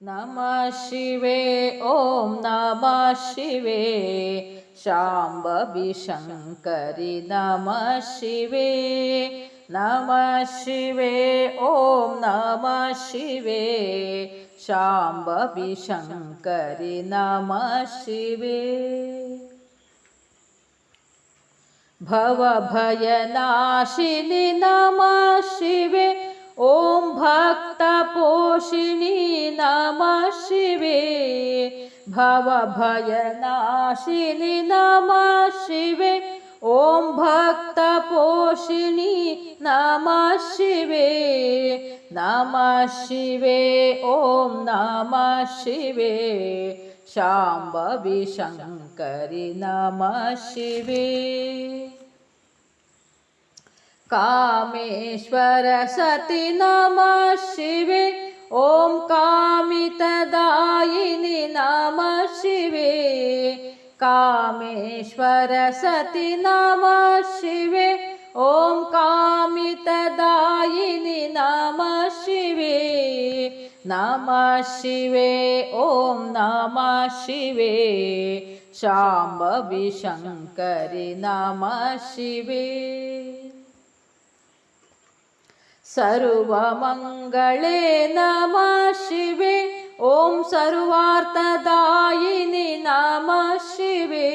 नमः शिवे ॐ नमः शिवे शाम्भवी शङ्करि नमः शिवे नमः शिवे ॐ नमः शिवे शाम्भवी शङ्करि नमः शिवे भवभयनाशिनि नमः शिवे ॐ भक्तपोषिणी नमः शिवे भवभयनाशिनि नमः शिवे ॐ भक्तपोषिणी नमः शिवे नमः शिवे ॐ नमः शिवे शाम्भवी शङ्करि नमः शिवे कामेश्वर सति नमः शिवे ॐ कामितदायिनि नमः शिवे कामेश्वर सति नमः शिवे ॐ कामितदायिनि नमः शिवे नमः शिवे ॐ नमः शिवे शाम्भवी शङ्करि नमः शिवे सर्वमङ्गले नमः शिवे ॐ सर्वार्थदायिनि नमः शिवे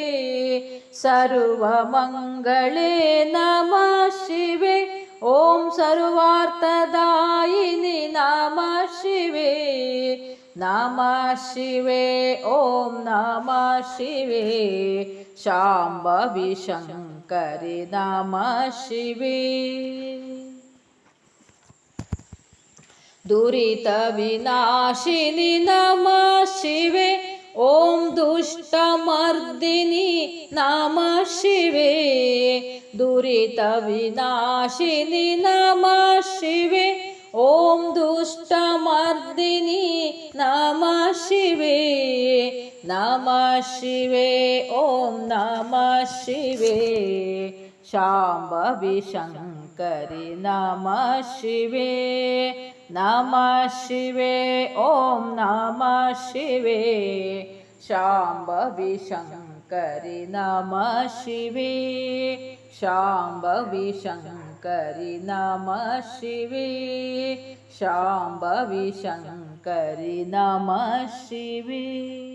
सर्वमङ्गले नमः शिवे ॐ सर्वार्थदायिनि नमः शिवे नमः शिवे ॐ नमः शिवे शाम्भवी शङ्करि नमः शिवे दुरितविनाशिनि नमः शिवे ॐ दुष्टमर्दिनि नमः शिवे दुरितविनाशिनि नमः शिवे ॐ दुष्टमर्दिनि नमः शिवे नमः शिवे ॐ नमः शिवे शाम्भवी शङ्करि नमः शिवे नमः शिवे ॐ नमः शिवे शाम्भवी शङ्करि नमः शिवे शाम्भवी शङ्करि नमः शिवे शाम्भवी शङ्करि नमः शिवे।